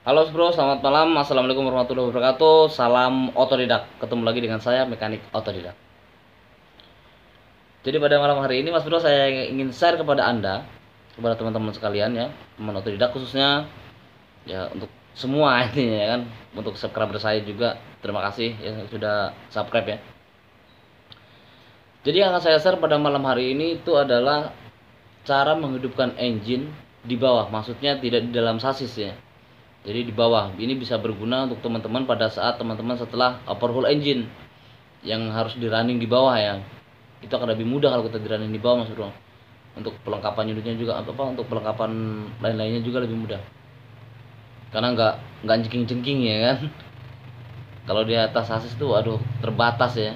Halo bro, selamat malam. Assalamualaikum warahmatullahi wabarakatuh. Salam otodidak. Ketemu lagi dengan saya, mekanik otodidak. Jadi pada malam hari ini Mas Bro, saya ingin share kepada Anda, kepada teman-teman sekalian ya, teman otodidak khususnya ya, untuk semua intinya ya kan, untuk subscriber saya juga. Terima kasih ya sudah subscribe ya. Jadi yang akan saya share pada malam hari ini itu adalah cara menghidupkan engine di bawah, maksudnya tidak di dalam sasis ya. Jadi di bawah ini bisa berguna untuk teman-teman pada saat teman-teman setelah overhaul engine yang harus di running di bawah ya. Itu akan lebih mudah kalau kita di running di bawah Mas Bro. Untuk pelengkapan unitnya juga untuk pelengkapan lain-lainnya juga lebih mudah. Karena nggak jengking-jengking ya kan. Kalau di atas sasis tuh aduh terbatas ya.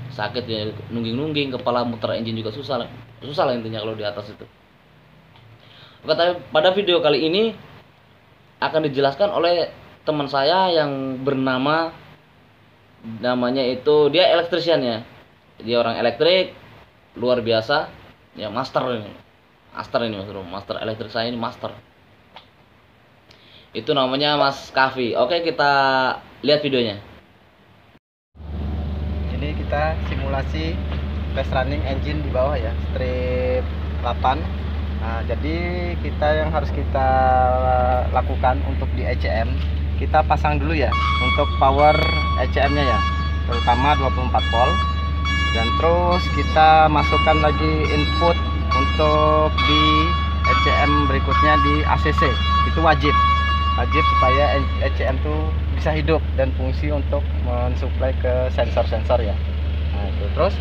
Sakit ya, nungging-nungging, kepala muter engine juga susah lah. Susah lah intinya kalau di atas itu. Oke, tapi pada video kali ini akan dijelaskan oleh teman saya yang namanya itu dia elektrisian ya. Dia orang elektrik luar biasa ya, master ini. Master elektrik saya ini master. Itu namanya Mas Kavi. Oke, kita lihat videonya. Ini kita simulasi test running engine di bawah ya, strip 8. Nah, jadi yang harus kita lakukan untuk di ECM, kita pasang dulu ya untuk power ECM-nya ya, terutama 24 volt. Dan terus kita masukkan lagi input untuk di ECM berikutnya di ACC. Itu wajib supaya ECM tuh bisa hidup dan fungsi untuk mensuplai ke sensor-sensor ya. Nah, itu terus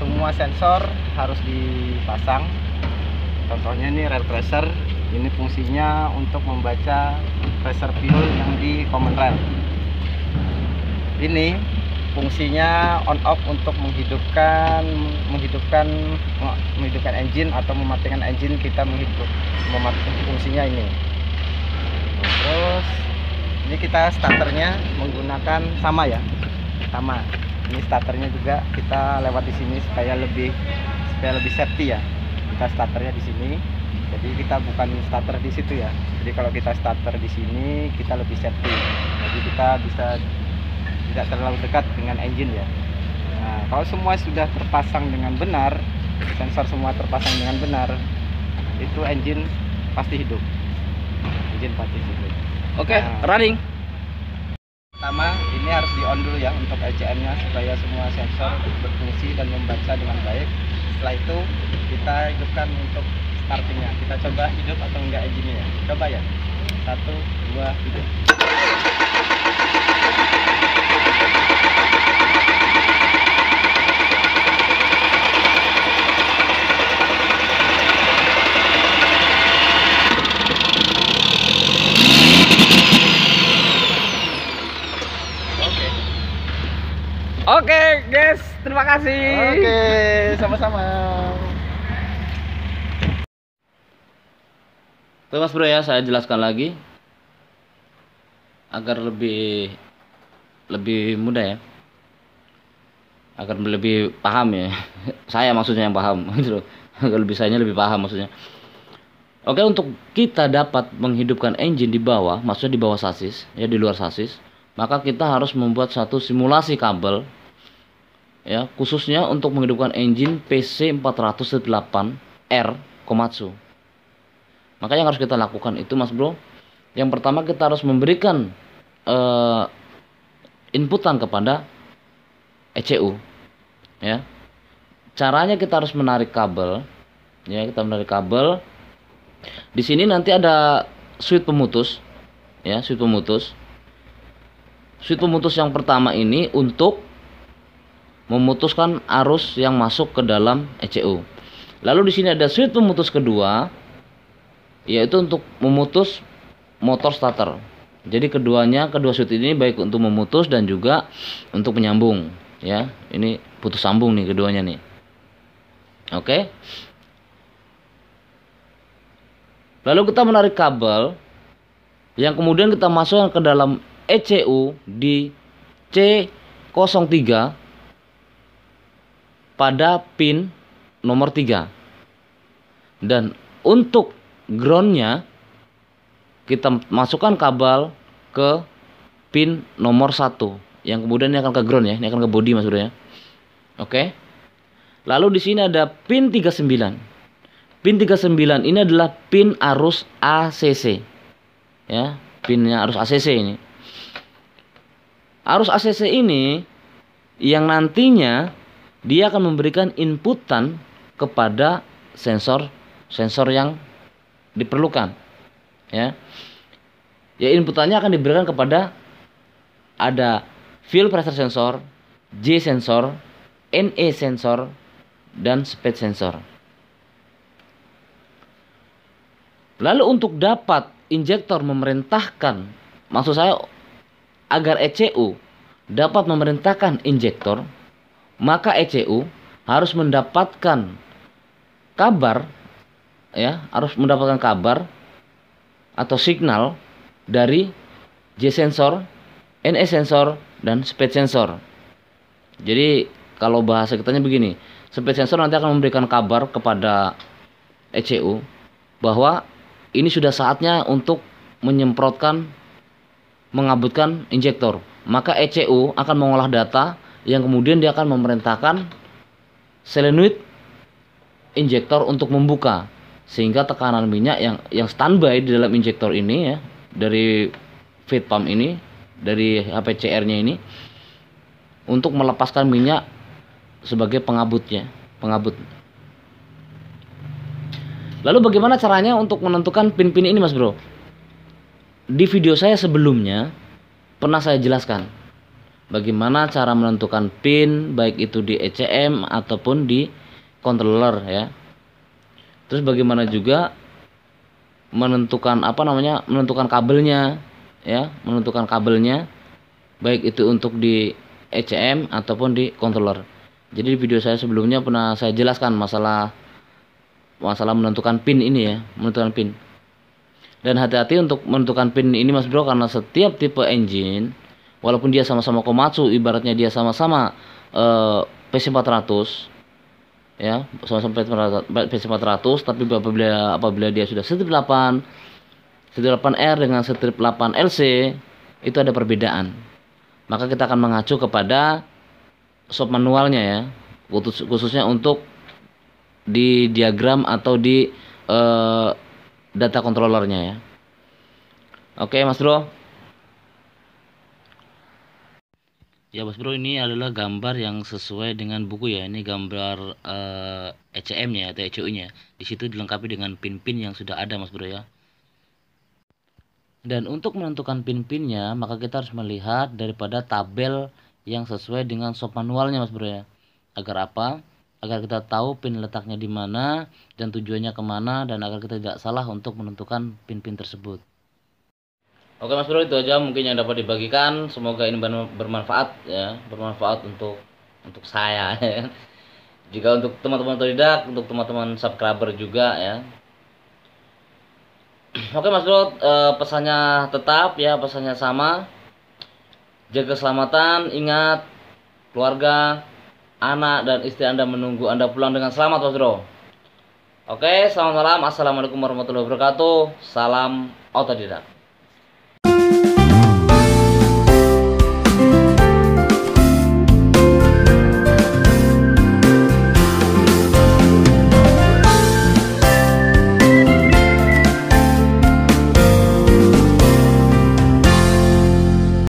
semua sensor harus dipasang. Contohnya ini rail tracer, ini fungsinya untuk membaca pressure fuel yang di common rail. Ini fungsinya on off untuk menghidupkan engine atau mematikan engine. Kita mematikan fungsinya ini. Terus ini kita starternya menggunakan sama. Ini starternya juga kita lewat di sini supaya lebih safety ya. Kita starternya di sini, jadi kita bukan starter di situ ya. Jadi kalau kita starter di sini kita lebih safety, jadi kita bisa tidak terlalu dekat dengan engine ya. Nah, kalau semua sudah terpasang dengan benar, sensor semua terpasang dengan benar, itu engine pasti hidup. Oke, running. Pertama ini harus di on dulu ya untuk ECM-nya supaya semua sensor berfungsi dan membaca dengan baik. Setelah itu kita hidupkan untuk startingnya. Kita coba hidup atau enggak engine-nya ya. Coba ya. 1, 2, hidup. Oke, guys, terima kasih. Oke, sama-sama. Oke Mas Bro ya, saya jelaskan lagi agar lebih mudah ya, agar lebih paham ya. Saya maksudnya yang paham gitu loh. Agar lebih paham maksudnya. Oke, untuk kita dapat menghidupkan engine di bawah, maksudnya di bawah sasis ya, di luar sasis, maka kita harus membuat satu simulasi kabel ya, khususnya untuk menghidupkan engine PC408R Komatsu. Maka yang harus kita lakukan itu Mas Bro, yang pertama kita harus memberikan inputan kepada ECU ya. Caranya kita harus menarik kabel ya, kita menarik kabel. Di sini nanti ada switch pemutus ya, switch pemutus yang pertama ini untuk memutuskan arus yang masuk ke dalam ECU. Lalu di sini ada switch pemutus kedua, yaitu untuk memutus motor starter. Jadi kedua switch ini baik untuk memutus dan juga untuk menyambung ya. Ini putus sambung nih keduanya nih. Oke. Lalu kita menarik kabel yang kemudian kita masukkan ke dalam ECU di C03 pada pin nomor 3. Dan untuk groundnya kita masukkan kabel ke pin nomor 1 yang kemudian ini akan ke ground ya, ini akan ke body Mas Bro ya. Oke. Lalu di sini ada pin 39. Pin 39 ini adalah pin arus ACC. Ya, pinnya arus ACC ini. Arus ACC ini yang nantinya dia akan memberikan inputan kepada sensor yang diperlukan. Ya. Ya, inputannya akan diberikan kepada ada fuel pressure sensor, J sensor, NE sensor, dan speed sensor. Lalu untuk dapat injektor memerintahkan, maksud saya agar ECU dapat memerintahkan injektor, maka ECU harus mendapatkan kabar ya, harus mendapatkan kabar atau signal dari J sensor, NE sensor, dan speed sensor. Jadi kalau bahasa kitanya begini, speed sensor nanti akan memberikan kabar kepada ECU bahwa ini sudah saatnya untuk menyemprotkan, mengabutkan injektor. Maka ECU akan mengolah data yang kemudian dia akan memerintahkan solenoid injektor untuk membuka, sehingga tekanan minyak yang standby di dalam injektor ini ya, dari feed pump ini, dari HPCR-nya ini, untuk melepaskan minyak sebagai pengabut. Lalu bagaimana caranya untuk menentukan pin-pin ini Mas Bro? Di video saya sebelumnya pernah saya jelaskan bagaimana cara menentukan pin, baik itu di ECM ataupun di controller ya. Terus bagaimana juga menentukan menentukan kabelnya ya, menentukan kabelnya baik itu untuk di ECM ataupun di controller. Jadi di video saya sebelumnya pernah saya jelaskan masalah menentukan pin ini ya, menentukan pin. Dan hati-hati untuk menentukan pin ini Mas Bro, karena setiap tipe engine walaupun dia sama-sama Komatsu, ibaratnya dia sama-sama PC400 ya, sama-sama PC400, tapi apabila dia sudah strip 8R dengan strip 8LC itu ada perbedaan. Maka kita akan mengacu kepada shop manualnya ya, khususnya untuk di diagram atau di data controllernya ya. Oke Mas Bro. Ya Mas Bro, ini adalah gambar yang sesuai dengan buku ya. Ini gambar ECM-nya atau ECU-nya. Di situ dilengkapi dengan pin-pin yang sudah ada Mas Bro ya. Dan untuk menentukan pin-pinnya, maka kita harus melihat daripada tabel yang sesuai dengan shop manualnya Mas Bro ya. Agar apa? Agar kita tahu pin letaknya di mana dan tujuannya kemana, dan agar kita tidak salah untuk menentukan pin-pin tersebut. Oke Mas Bro, itu aja mungkin yang dapat dibagikan. Semoga ini bermanfaat ya, bermanfaat untuk saya ya. Jika untuk teman-teman otodidak, untuk teman-teman subscriber juga ya. Oke Mas Bro, pesannya tetap ya, pesannya sama. Jaga keselamatan, ingat keluarga, anak dan istri Anda menunggu Anda pulang dengan selamat Mas Bro. Oke, selamat malam. Assalamualaikum warahmatullahi wabarakatuh. Salam otodidak.